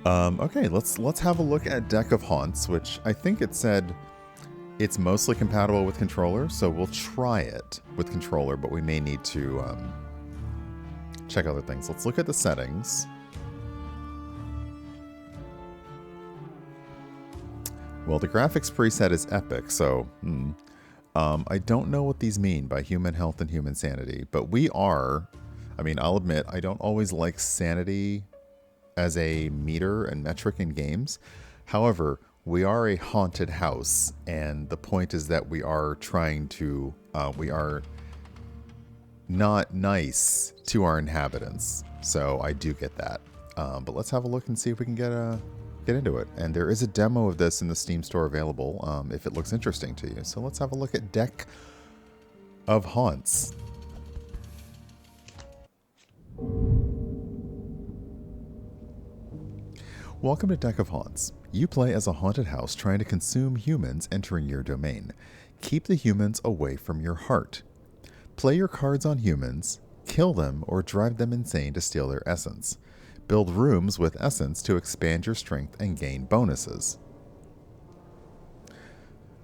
Okay, let's have a look at Deck of Haunts, which I think it said it's mostly compatible with controller, so we'll try it with controller, but we may need to check other things. Let's look at the settings. Well, the graphics preset is epic, so I don't know what these mean by human health and human sanity, but we are, I mean, I'll admit, I don't always like sanity as a meter and metric in games. However, we are a haunted house, and the point is that we are trying to, we are not nice to our inhabitants. So I do get that. But let's have a look and see if we can get into it. And there is a demo of this in the Steam store available if it looks interesting to you. So let's have a look at Deck of Haunts. Welcome to Deck of Haunts. You play as a haunted house trying to consume humans entering your domain. Keep the humans away from your heart. Play your cards on humans, kill them, or drive them insane to steal their essence. Build rooms with essence to expand your strength and gain bonuses.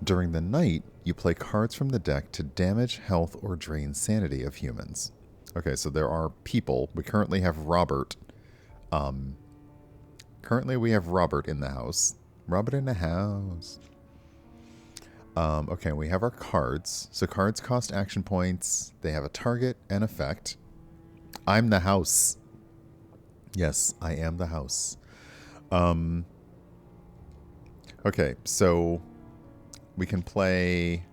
During the night, you play cards from the deck to damage, health, or drain sanity of humans. Okay, so there are people. We currently have Robert. Currently we have Robert in the house. Robert in the house. Okay, we have our cards. So cards cost action points. They have a target and effect. I'm the house. Yes, I am the house. Okay, so we can play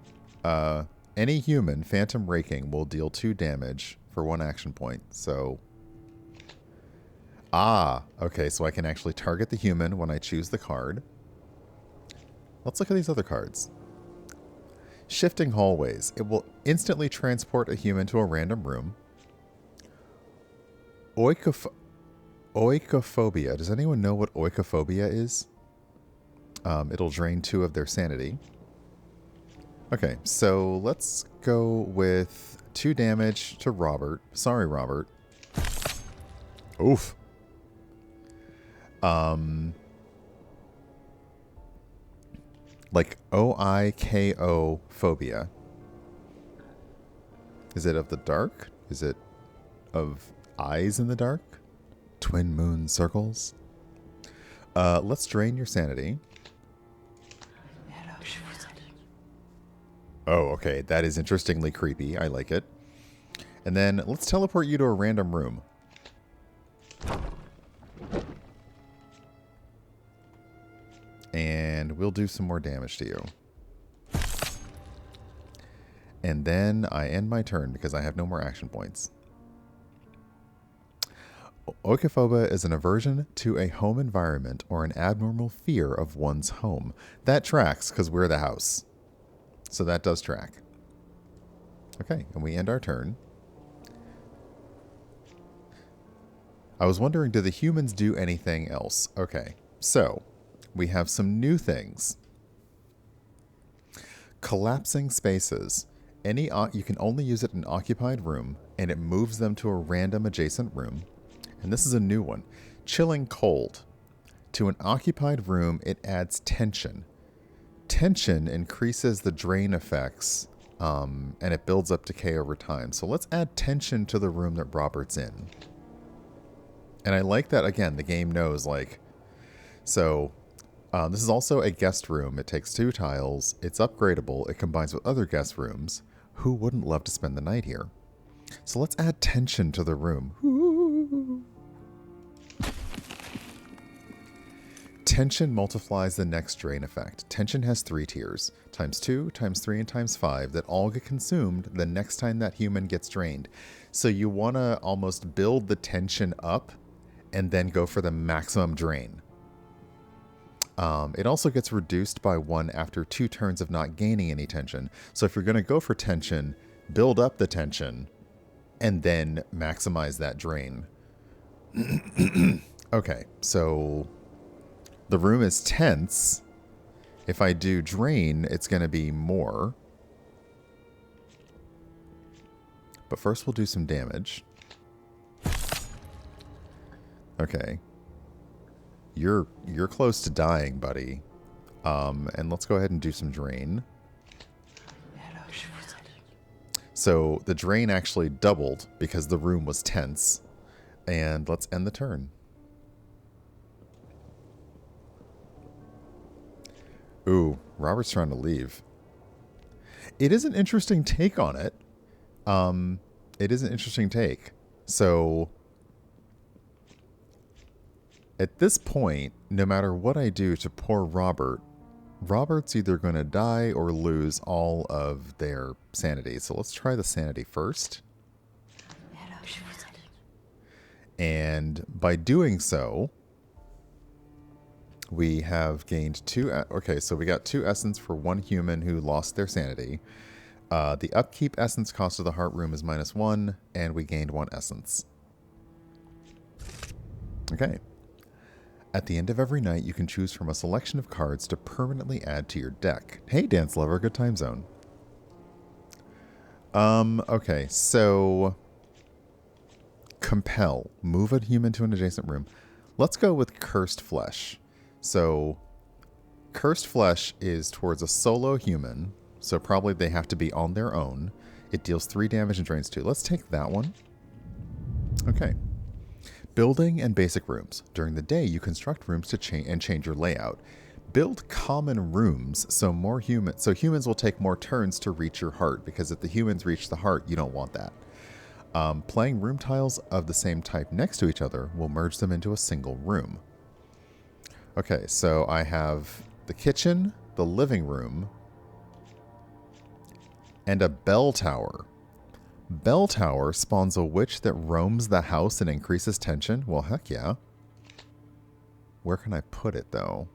any human. Phantom Raking will deal 2 damage for 1 action point. So, okay, so I can actually target the human when I choose the card. Let's look at these other cards. Shifting Hallways. It will instantly transport a human to a random room. Oikophobia. Does anyone know what oikophobia is? It'll drain 2 of their sanity. Okay, so let's go with 2 damage to Robert. Sorry, Robert. Oof. Like O-I-K-O phobia. Is it of the dark? Is it of eyes in the dark? Twin moon circles? Let's drain your sanity. Oh, okay. That is interestingly creepy. I like it. And then let's teleport you to a random room. And we'll do some more damage to you. And then I end my turn because I have no more action points. Oikophobia is an aversion to a home environment or an abnormal fear of one's home. That tracks because we're the house. So that does track. Okay, and we end our turn. I was wondering, do the humans do anything else? Okay, so we have some new things. Collapsing spaces. You can only use it in an occupied room, and it moves them to a random adjacent room. And this is a new one. Chilling Cold. To an occupied room, it adds tension. Tension increases the drain effects, and it builds up decay over time. So let's add tension to the room that Robert's in. And I like that, again, the game knows, like... So, this is also a guest room. It takes 2 tiles. It's upgradable. It combines with other guest rooms. Who wouldn't love to spend the night here? So let's add tension to the room. Ooh. Tension multiplies the next drain effect. Tension has 3 tiers, times 2, times 3, and times 5, that all get consumed the next time that human gets drained. So you want to almost build the tension up and then go for the maximum drain. It also gets reduced by 1 after 2 turns of not gaining any tension. So if you're going to go for tension, build up the tension and then maximize that drain. Okay, so... The room is tense. If I do drain, it's going to be more. But first we'll do some damage. Okay. You're close to dying, buddy. And let's go ahead and do some drain. So the drain actually doubled because the room was tense. And let's end the turn. Ooh, Robert's trying to leave. It is an interesting take on it. It is an interesting take. So at this point, no matter what I do to poor Robert, Robert's either going to die or lose all of their sanity. So let's try the sanity first. And by doing so, we have gained 2... Okay, so we got 2 essence for 1 human who lost their sanity. The upkeep essence cost of the heart room is -1, and we gained 1 essence. Okay. At the end of every night, you can choose from a selection of cards to permanently add to your deck. Hey, Dance Lover, good time zone. Okay, so... Compel. Move a human to an adjacent room. Let's go with Cursed Flesh. So, Cursed Flesh is towards a solo human, so probably they have to be on their own. It deals 3 damage and drains 2. Let's take that one. Okay. Building and basic rooms. During the day, you construct rooms to change your layout. Build common rooms so humans will take more turns to reach your heart, because if the humans reach the heart, you don't want that. Playing room tiles of the same type next to each other will merge them into a single room. Okay, so I have the kitchen, the living room, and a bell tower. Bell tower spawns a witch that roams the house and increases tension. Well, heck yeah. Where can I put it, though?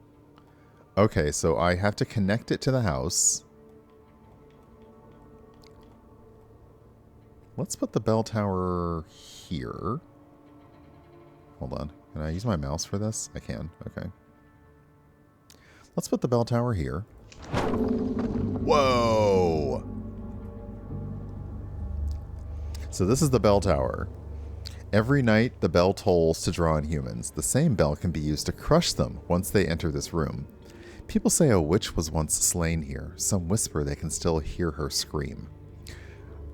Okay, so I have to connect it to the house. Let's put the bell tower here. Hold on. Can I use my mouse for this? I can. Okay. Let's put the bell tower here. Whoa! So this is the bell tower. Every night, the bell tolls to draw in humans. The same bell can be used to crush them once they enter this room. People say a witch was once slain here. Some whisper they can still hear her scream.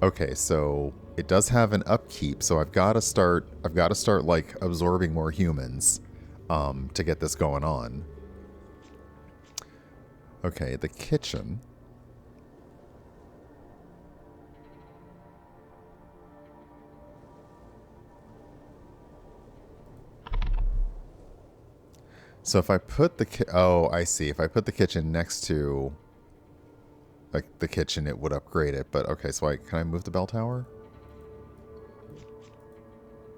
Okay, so it does have an upkeep, so I've got to start like absorbing more humans to get this going on. Okay, the kitchen. So if I put the oh, I see. If I put the kitchen next to like the kitchen, it would upgrade it. But okay, so can I move the bell tower?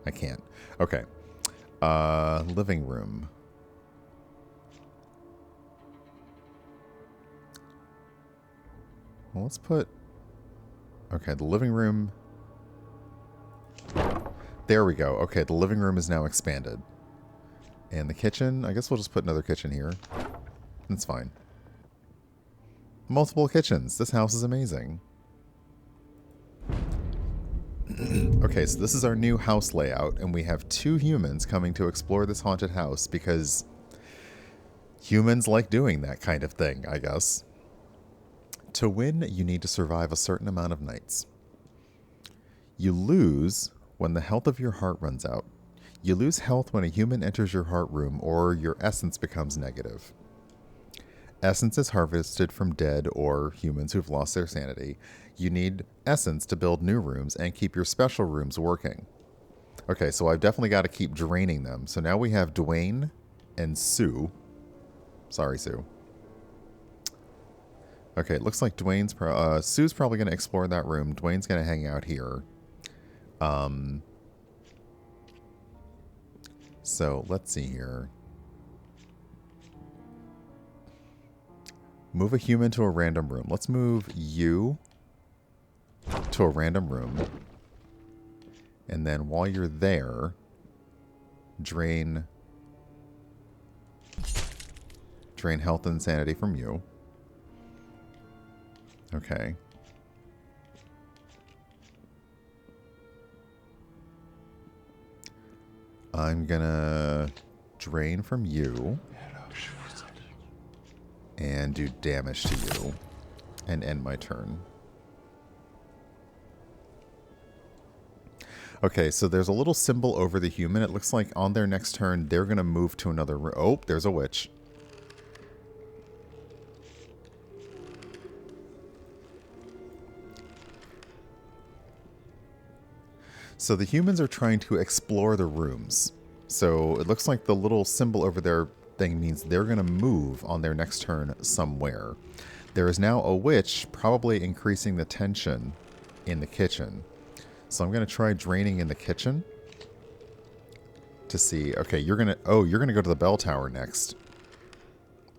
I can't. Okay. Living room. Well, let's put... Okay, the living room... There we go. Okay, the living room is now expanded. And the kitchen, I guess we'll just put another kitchen here. That's fine. Multiple kitchens. This house is amazing. Okay, so this is our new house layout, and we have 2 humans coming to explore this haunted house because humans like doing that kind of thing, I guess. To win, you need to survive a certain amount of nights. You lose when the health of your heart runs out. You lose health when a human enters your heart room or your essence becomes negative. Essence is harvested from dead or humans who've lost their sanity. You need essence to build new rooms and keep your special rooms working. Okay, so I've definitely got to keep draining them. So now we have Dwayne and Sue. Sorry, Sue. Okay, it looks like Sue's probably going to explore that room. Dwayne's going to hang out here. So let's see here. Move a human to a random room. Let's move you to a random room. And then while you're there, drain health and sanity from you. Okay. I'm gonna drain from you. And do damage to you. And end my turn. Okay, so there's a little symbol over the human. It looks like on their next turn, they're going to move to another room. Oh, there's a witch. So the humans are trying to explore the rooms. So it looks like the little symbol over their thing means they're going to move on their next turn somewhere. There is now a witch, probably increasing the tension in the kitchen. So I'm going to try draining in the kitchen to see. Okay, you're going to go to the bell tower next.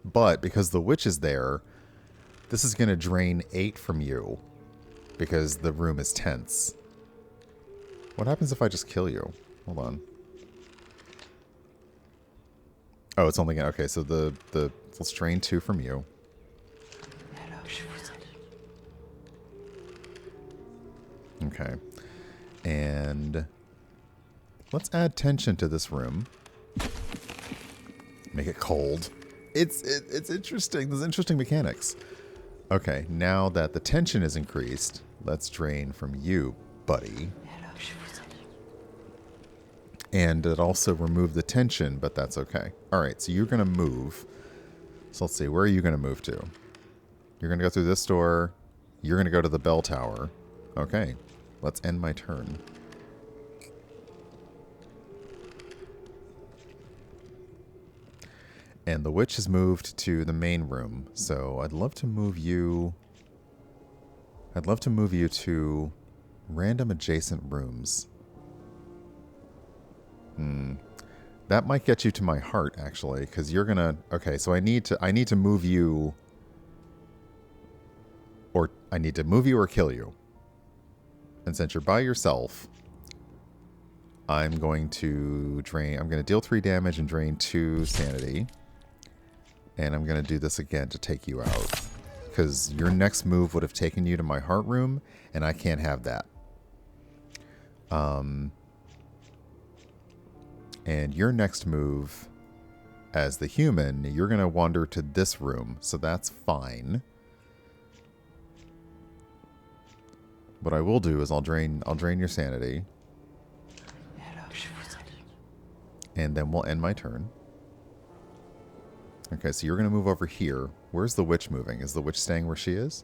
But because the witch is there, this is going to drain 8 from you because the room is tense. What happens if I just kill you? Hold on. Oh, it's only going to... Okay, so let's drain 2 from you. Okay. And let's add tension to this room. Make it cold. It's interesting. There's interesting mechanics. Okay, now that the tension is increased, let's drain from you, buddy. And it also removed the tension, but that's okay. Alright, so you're going to move. So let's see, where are you going to move to? You're going to go through this door. You're going to go to the bell tower. Okay, let's end my turn. And the witch has moved to the main room. So I'd love to move you... I'd love to move you to random adjacent rooms. That might get you to my heart, actually, because you're gonna... Okay, so I need to move you... Or I need to move you or kill you. And since you're by yourself, I'm going to drain... I'm going to deal 3 damage and drain 2 sanity. And I'm going to do this again to take you out. Because your next move would have taken you to my heart room, and I can't have that. And your next move, as the human, you're going to wander to this room, so that's fine. What I will do is I'll drain your sanity. And then we'll end my turn. Okay, so you're going to move over here. Where's the witch moving? Is the witch staying where she is?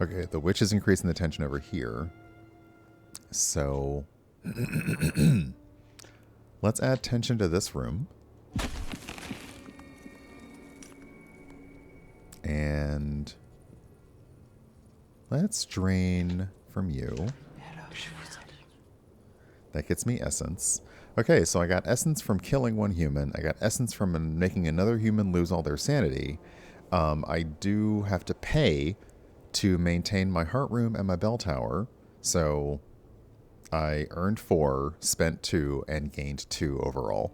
Okay, the witch is increasing the tension over here. So... let's add tension to this room. And... let's drain from you. That gets me essence. Okay, so I got essence from killing 1 human. I got essence from making another human lose all their sanity. I do have to pay to maintain my heart room and my bell tower. So I earned 4, spent 2, and gained 2 overall.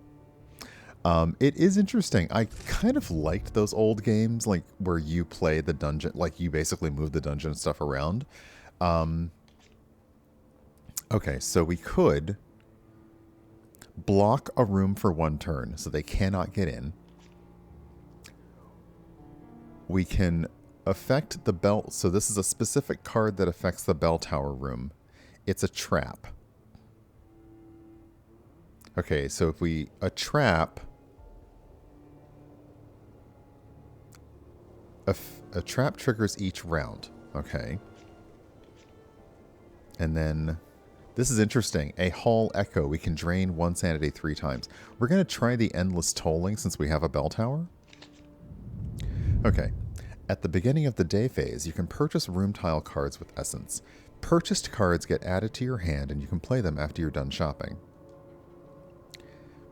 It is interesting. I kind of liked those old games, like where you play the dungeon, like you basically move the dungeon stuff around. Okay, so we could block a room for 1 turn, so they cannot get in. We can affect the bell. So this is a specific card that affects the bell tower room. It's a trap. Okay, so if we... a trap... A trap triggers each round. Okay. And then... this is interesting. A hall echo. We can drain 1 sanity 3 times. We're going to try the endless tolling since we have a bell tower. Okay. At the beginning of the day phase, you can purchase room tile cards with essence. Purchased cards get added to your hand and you can play them after you're done shopping.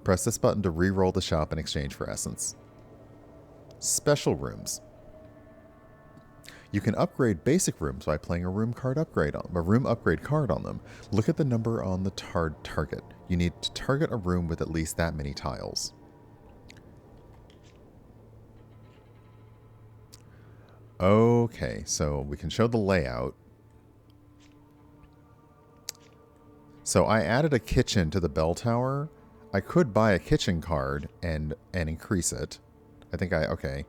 Press this button to re-roll the shop in exchange for essence. Special rooms. You can upgrade basic rooms by playing a room upgrade card on them. Look at the number on the target. You need to target a room with at least that many tiles. Okay, so we can show the layout. So I added a kitchen to the bell tower. I could buy a kitchen card and increase it. I think okay.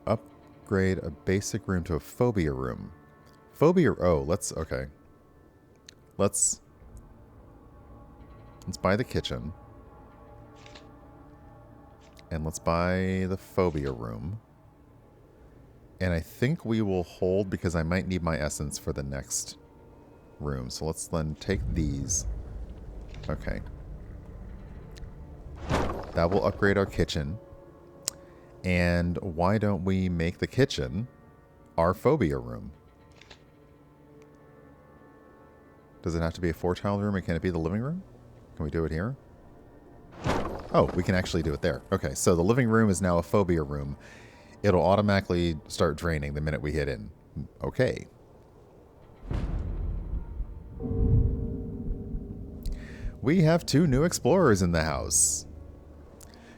Upgrade a basic room to a phobia room. Phobia, okay. Let's buy the kitchen. And let's buy the phobia room. And I think we will hold because I might need my essence for the next room. So let's then take these. Okay. That will upgrade our kitchen. And why don't we make the kitchen our phobia room? Does it have to be a 4-tile room, or can it be the living room? Can we do it here? Oh, we can actually do it there. Okay, so the living room is now a phobia room. It'll automatically start draining the minute we hit in. Okay. We have 2 new explorers in the house.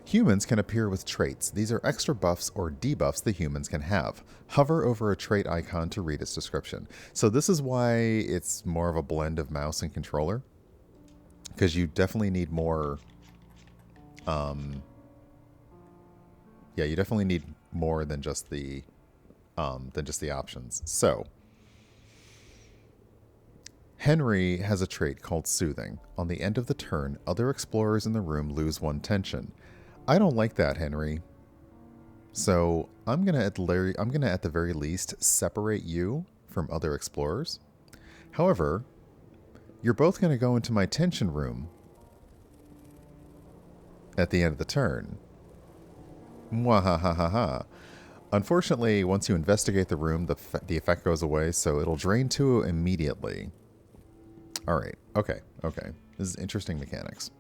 Humans can appear with traits. These are extra buffs or debuffs the humans can have. Hover over a trait icon to read its description. So this is why it's more of a blend of mouse and controller. Because you definitely need more... yeah, you definitely need more than just the options. So, Henry has a trait called Soothing. On the end of the turn, other explorers in the room lose 1 tension. I don't like that, Henry. So I'm gonna at the very least separate you from other explorers. However, you're both gonna go into my tension room at the end of the turn. Mwahahaha. Unfortunately, once you investigate the room, the effect goes away, so it'll drain 2 immediately. All right. Okay. Okay. This is interesting mechanics.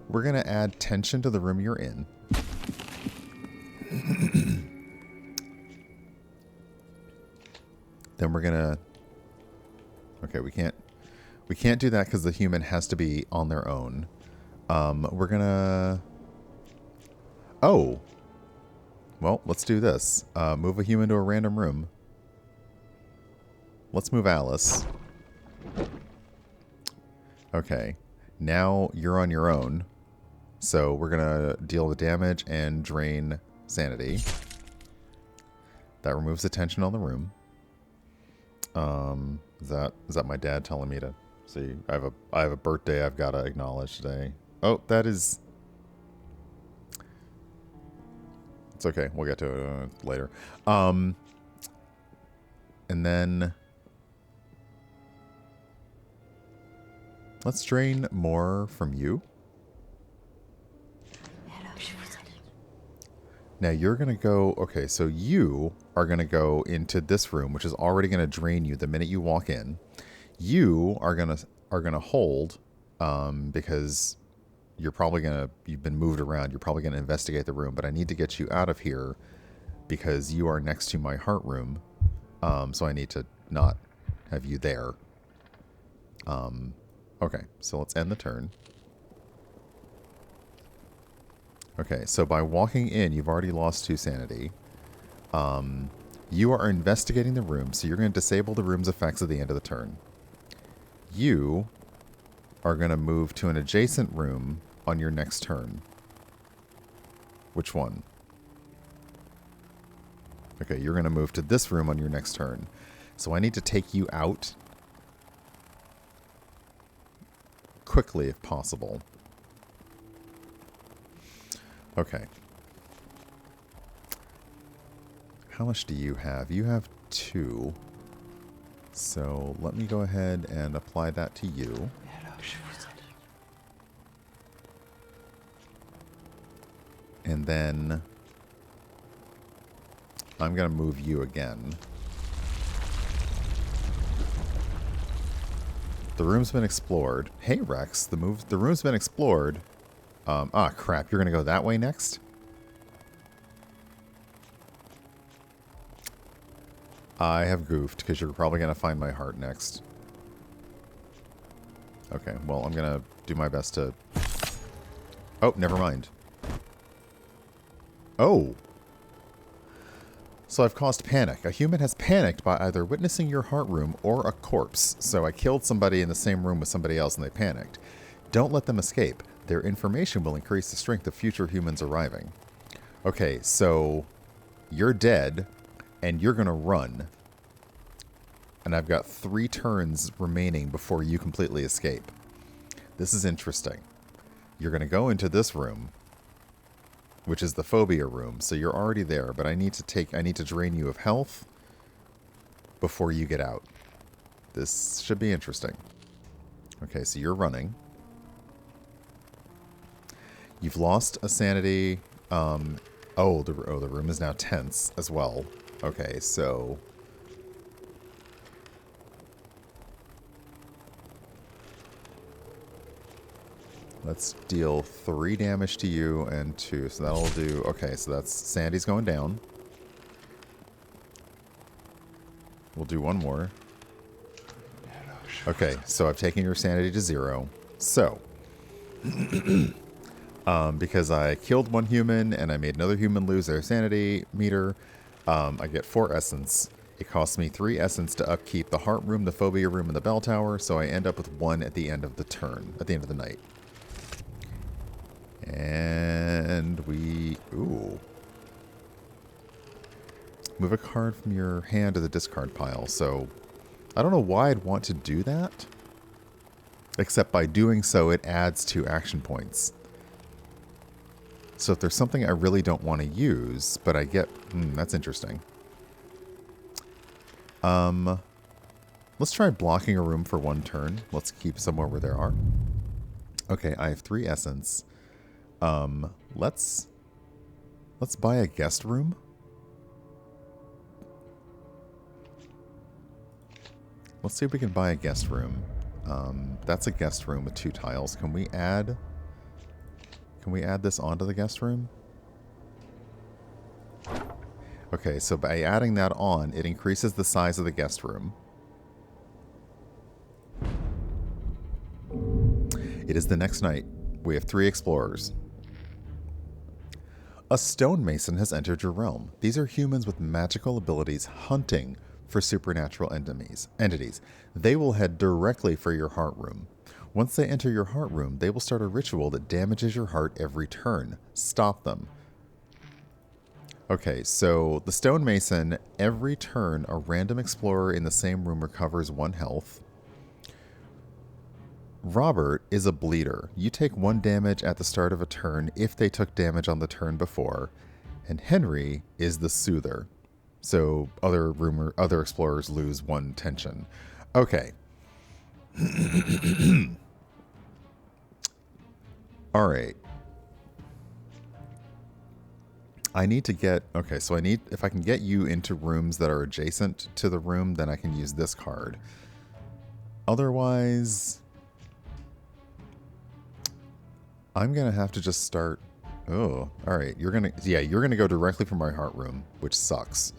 We're going to add tension to the room you're in. Then we're going to... Okay, we can't do that because the human has to be on their own. We're going to... Oh! Well, let's do this. Move a human to a random room. Let's move Alice. Okay. Now you're on your own. So we're going to deal the damage and drain sanity. That removes the tension on the room. Is that my dad telling me to see? I have a birthday I've got to acknowledge today. Oh, that is... It's okay. We'll get to it later. And then... Let's drain more from you. Now you're going to go... Okay, so you are going to go into this room, which is already going to drain you the minute you walk in. You are going to hold, because you're probably going to... You've been moved around. You're probably going to investigate the room, but I need to get you out of here because you are next to my heart room. So I need to not have you there. Okay, so let's end the turn. Okay, so by walking in, you've already lost 2 sanity. You are investigating the room, so you're going to disable the room's effects at the end of the turn. You are going to move to an adjacent room on your next turn. Which one? Okay, you're going to move to this room on your next turn. So I need to take you out quickly if possible. Okay. How much do you have? You have 2. So let me go ahead and apply that to you. And then I'm going to move you again. The room's been explored. Hey, Rex, the room's been explored. Crap, you're going to go that way next? I have goofed, because you're probably going to find my heart next. Okay, well, I'm going to do my best to... Oh, never mind. Oh! So I've caused panic. A human has panicked by either witnessing your heart room or a corpse. So I killed somebody in the same room with somebody else and they panicked. Don't let them escape. Their information will increase the strength of future humans arriving. Okay, so you're dead and you're going to run. And I've got 3 turns remaining before you completely escape. This is interesting. You're going to go into this room, which is the phobia room. So you're already there, but I need to drain you of health before you get out. This should be interesting. Okay, so you're running. You've lost a sanity. The room is now tense as well. Okay, so let's deal 3 damage to you and 2. So that'll do... Okay, so that's... Sandy's going down. We'll do 1 more. Okay, so I've taken your sanity to 0. So... because I killed 1 human and I made another human lose their sanity meter, I get 4 essence. It costs me 3 essence to upkeep the heart room, the phobia room, and the bell tower, so I end up with 1 at the end of the turn, at the end of the night. And we... Ooh. Move a card from your hand to the discard pile. So, I don't know why I'd want to do that. Except by doing so, it adds 2 action points. So if there's something I really don't want to use, but I get... that's interesting. Let's try blocking a room for 1 turn. Let's keep somewhere where there are. Okay, I have 3 essence. Let's buy a guest room. Let's see if we can buy a guest room. That's a guest room with 2 tiles. Can we add this onto the guest room? Okay, so by adding that on, it increases the size of the guest room. It is the next night. We have 3 explorers. A stonemason has entered your realm. These are humans with magical abilities hunting for supernatural entities. They will head directly for your heart room. Once they enter your heart room, they will start a ritual that damages your heart every turn. Stop them. Okay, so the stonemason, every turn, a random explorer in the same room recovers 1 health. Robert is a bleeder. You take 1 damage at the start of a turn if they took damage on the turn before. And Henry is the soother. So other explorers lose 1 tension. Okay. All right. I need to get... Okay, so if I can get you into rooms that are adjacent to the room, then I can use this card. Otherwise... I'm going to have to just start... Oh, all right. You're going to go directly from my heart room, which sucks.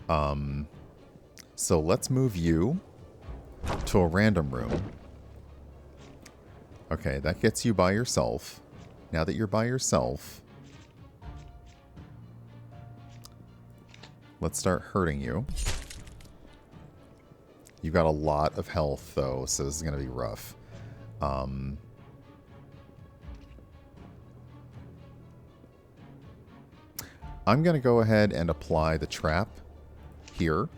So let's move you to a random room. Okay, that gets you by yourself. Now that you're by yourself, let's start hurting you. You've got a lot of health, though, so this is going to be rough. I'm going to go ahead and apply the trap here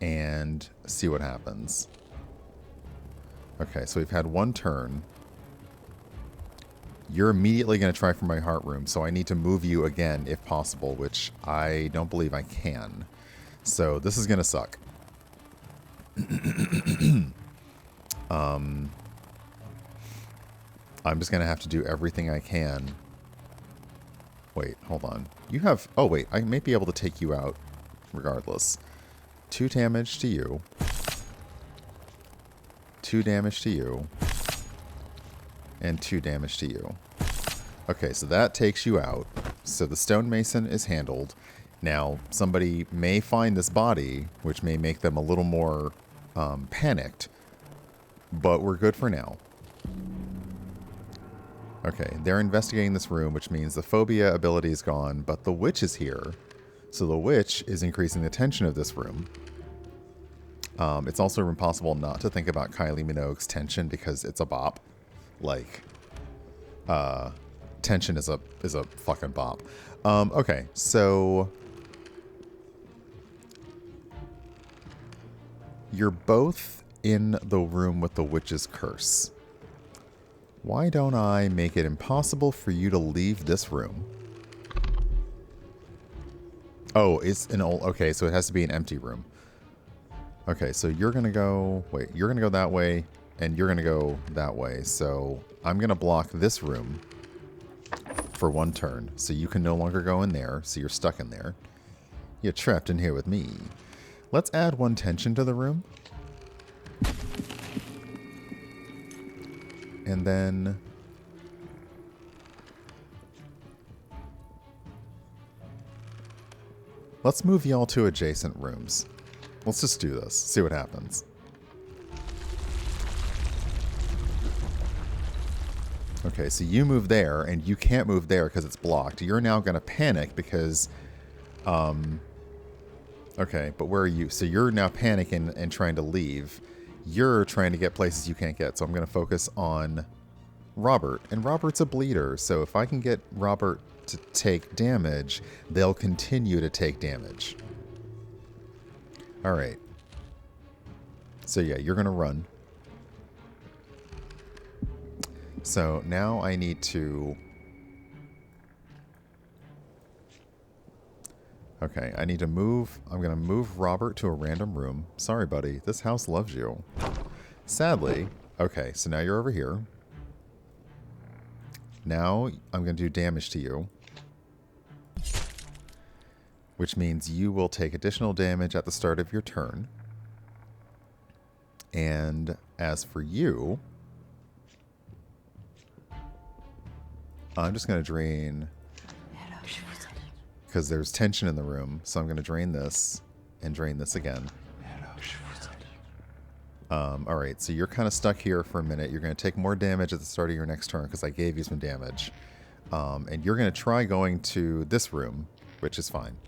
and see what happens. Okay, so we've had 1 turn. You're immediately going to try for my heart room, so I need to move you again if possible, which I don't believe I can. So this is going to suck. I'm just going to have to do everything I can. Wait, hold on. You have... Oh, wait. I may be able to take you out regardless. 2 damage to you. 2 damage to you. And 2 damage to you. Okay, so that takes you out. So the stonemason is handled. Now, somebody may find this body, which may make them a little more panicked. But we're good for now. Okay, they're investigating this room, which means the phobia ability is gone, but the witch is here. So the witch is increasing the tension of this room. It's also impossible not to think about Kylie Minogue's tension because it's a bop. Like, tension is a fucking bop. Okay, so you're both in the room with the witch's curse. Why don't I make it impossible for you to leave this room? Oh, it's an old... Okay, so it has to be an empty room. Okay, so you're going to go... Wait, you're going to go that way, and you're going to go that way. So I'm going to block this room for one turn. So you can no longer go in there, so you're stuck in there. You're trapped in here with me. Let's add one tension to the room. And then... let's move y'all to adjacent rooms. Let's just do this. See what happens. Okay, so you move there, and you can't move there because it's blocked. You're now going to panic because... okay, but where are you? So you're now panicking and trying to leave. You're trying to get places you can't get. So I'm going to focus on Robert. And Robert's a bleeder. So if I can get Robert to take damage, they'll continue to take damage. Alright. So yeah, you're going to run. So now I need to... Okay, I need to move... I'm going to move Robert to a random room. Sorry, buddy. This house loves you. Sadly... Okay, so now you're over here. Now I'm going to do damage to you. Which means you will take additional damage at the start of your turn. And as for you... I'm just going to drain... because there's tension in the room, so I'm going to drain this and drain this again. Alright, so you're kind of stuck here for a minute. You're going to take more damage at the start of your next turn because I gave you some damage. And you're going to try going to this room, which is fine.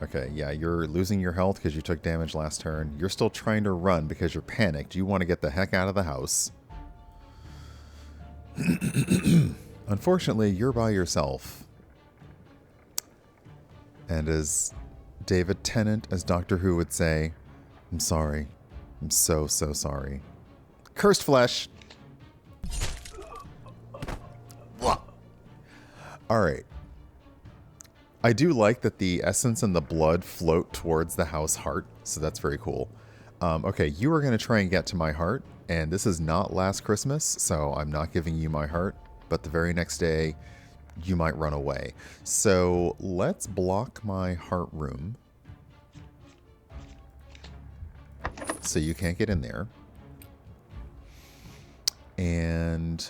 Okay, yeah, you're losing your health because you took damage last turn. You're still trying to run because you're panicked. You want to get the heck out of the house. Unfortunately, you're by yourself. And as David Tennant, as Doctor Who would say, I'm sorry. I'm so, so sorry. Cursed flesh! Alright. I do like that the essence and the blood float towards the house heart, so that's very cool. Okay, you are going to try and get to my heart, and this is not last Christmas, so I'm not giving you my heart, but the very next day, you might run away. So let's block my heart room, so you can't get in there. And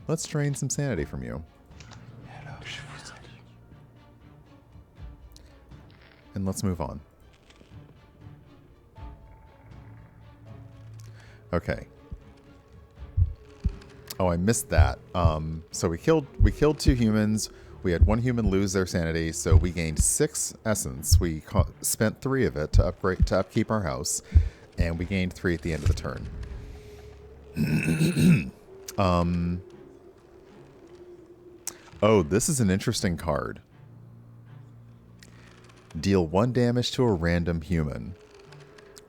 let's drain some sanity from you. And let's move on. Okay. Oh, I missed that. So we killed 2 humans. We had 1 human lose their sanity, so we gained 6 essence. We spent 3 of it to upkeep our house, and we gained 3 at the end of the turn. Oh, this is an interesting card. Deal 1 damage to a random human.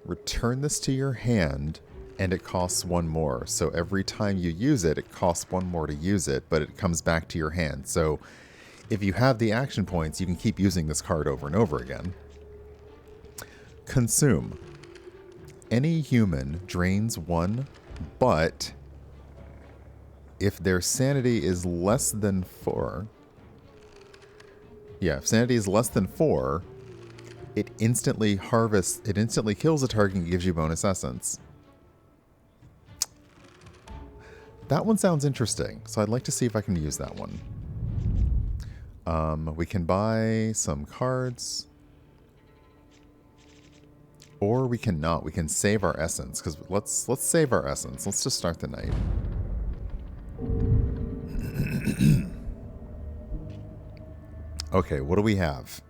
Return this to your hand, and it costs 1 more. So every time you use it, it costs 1 more to use it, but it comes back to your hand. So if you have the action points, you can keep using this card over and over again. Consume. Any human drains 1, but if their sanity is less than 4... Yeah, if sanity is less than 4, it instantly kills a target and gives you bonus essence. That one sounds interesting, so I'd like to see if I can use that one. We can buy some cards. Or we cannot. We can save our essence, because let's save our essence. Let's just start the night. Okay, what do we have?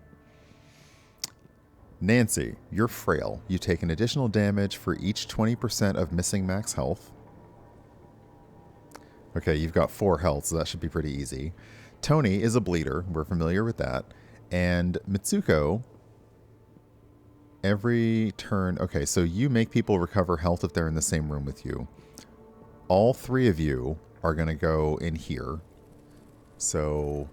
Nancy, you're frail. You take an additional damage for each 20% of missing max health. Okay, you've got 4 health, so that should be pretty easy. Tony is a bleeder. We're familiar with that. And Mitsuko, every turn... Okay, so you make people recover health if they're in the same room with you. All 3 of you are going to go in here. So...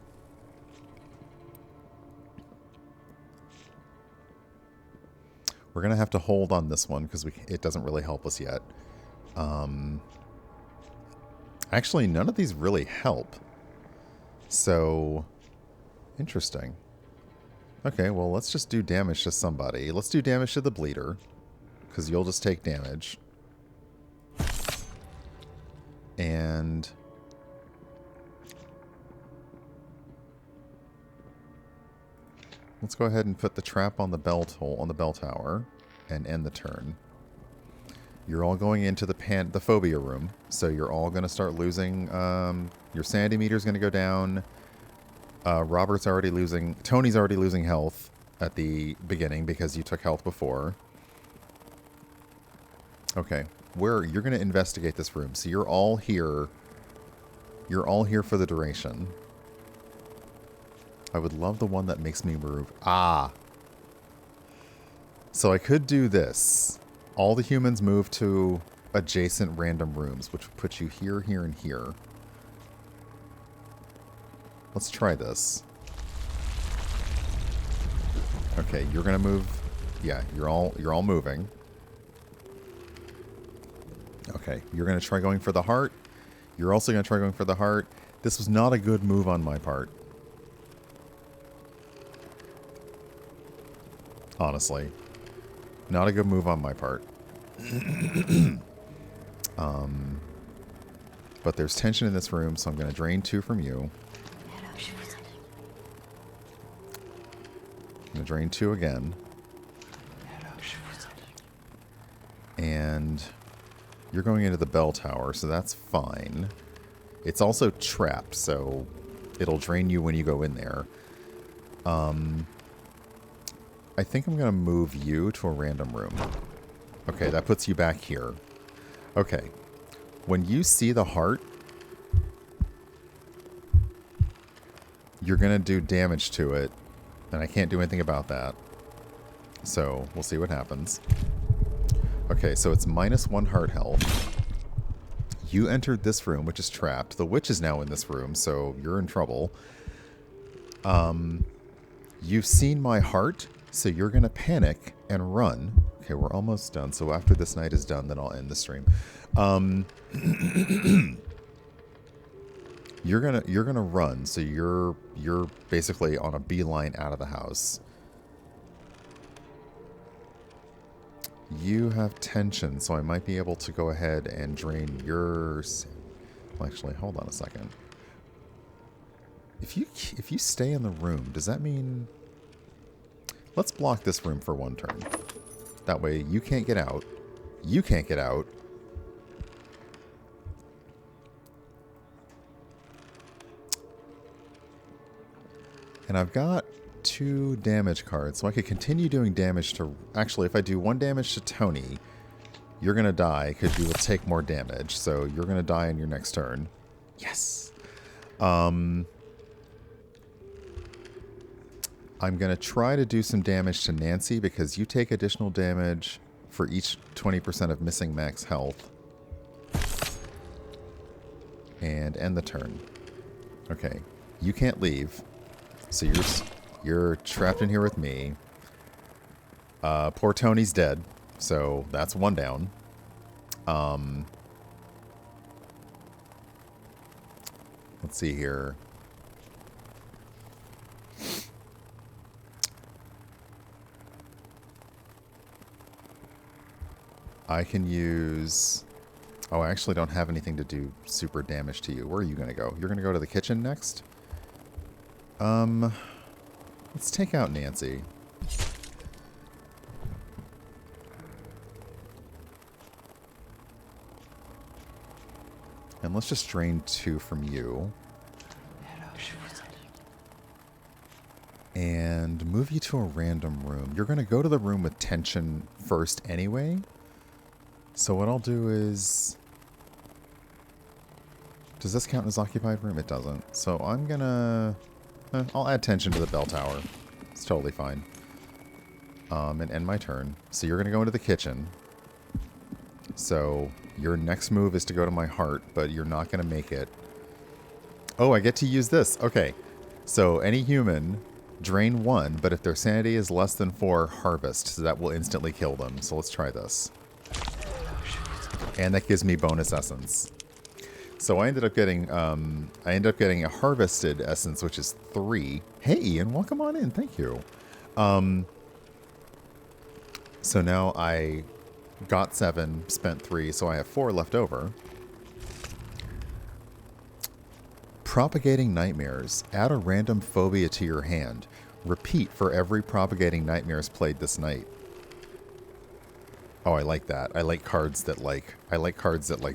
we're going to have to hold on this one because it doesn't really help us yet. Actually, none of these really help. So, interesting. Okay, well, let's just do damage to somebody. Let's do damage to the bleeder, because you'll just take damage. And... let's go ahead and put the trap on the bell tower and end the turn. You're all going into the phobia room, so you're all going to start losing. Your sanity meter is going to go down. Tony's already losing health at the beginning because you took health before. Okay, you're going to investigate this room. So you're all here. You're all here for the duration. I would love the one that makes me move. Ah. So I could do this. All the humans move to adjacent random rooms, which would put you here, here, and here. Let's try this. Okay, you're gonna move. Yeah, you're all moving. Okay, you're gonna try going for the heart. You're also gonna try going for the heart. This was not a good move on my part. Honestly. Not a good move on my part. But there's tension in this room, so I'm going to drain 2 from you. I'm going to drain 2 again. And you're going into the bell tower, so that's fine. It's also trapped, so it'll drain you when you go in there. I think I'm going to move you to a random room. Okay, that puts you back here. Okay. When you see the heart, you're going to do damage to it, and I can't do anything about that. So, we'll see what happens. Okay, so it's -1 heart health. You entered this room, which is trapped. The witch is now in this room, so you're in trouble. You've seen my heart, so you're going to panic and run. Okay, we're almost done. So after this night is done, then I'll end the stream. You're gonna run, so you're basically on a beeline out of the house. You have tension, so I might be able to go ahead and drain yours. Well, actually, hold on a second. If you stay in the room, does that mean... Let's block this room for 1 turn. That way you can't get out. You can't get out. And I've got 2 damage cards, so I could continue doing damage to... Actually, if I do 1 damage to Tony, you're going to die because you will take more damage. So you're going to die in your next turn. Yes! I'm going to try to do some damage to Nancy because you take additional damage for each 20% of missing max health. And end the turn. Okay. You can't leave. So you're trapped in here with me. Poor Tony's dead. So that's 1 down. Let's see here. I can use... Oh, I actually don't have anything to do super damage to you. Where are you going to go? You're going to go to the kitchen next? Let's take out Nancy. And let's just drain 2 from you. and move you to a random room. You're going to go to the room with tension first anyway. So what I'll do is... Does this count as occupied room? It doesn't. So I'm going to... I'll add tension to the bell tower. It's totally fine. And end my turn. So you're going to go into the kitchen. So your next move is to go to my heart, but you're not going to make it. Oh, I get to use this. Okay. So any human, drain 1, but if their sanity is less than 4, harvest. So that will instantly kill them. So let's try this. And that gives me bonus essence. So I ended up getting a harvested essence, which is 3. Hey, Ian, welcome on in. Thank you. So now I got 7, spent 3, so I have 4 left over. Propagating nightmares. Add a random phobia to your hand. Repeat for every propagating nightmares played this night. Oh, I like that. I like cards that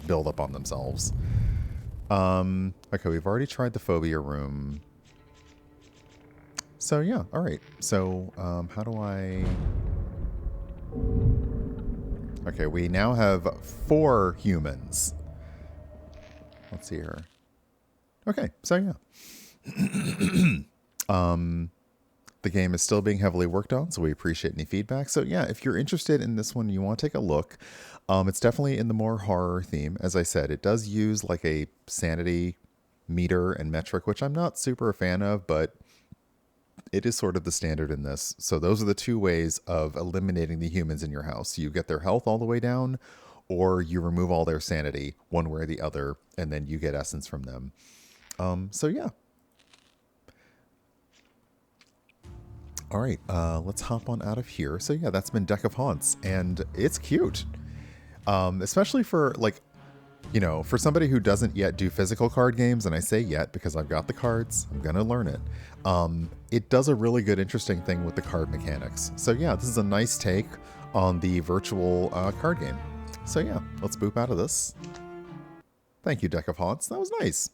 build up on themselves. Okay, we've already tried the phobia room. So yeah, all right. So how do I... Okay, we now have 4 humans. Let's see here. Okay, so yeah. The game is still being heavily worked on, so we appreciate any feedback. So yeah, if you're interested in this one, you want to take a look. It's definitely in the more horror theme. As I said, it does use like a sanity meter and metric, which I'm not super a fan of, but it is sort of the standard in this. So those are the 2 ways of eliminating the humans in your house. You get their health all the way down, or you remove all their sanity, one way or the other, and then you get essence from them. So yeah. All right, let's hop on out of here. So yeah, that's been Deck of Haunts, and it's cute. Especially for, like, you know, for somebody who doesn't yet do physical card games, and I say yet because I've got the cards, I'm going to learn it. It does a really good, interesting thing with the card mechanics. So yeah, this is a nice take on the virtual card game. So yeah, let's boop out of this. Thank you, Deck of Haunts. That was nice.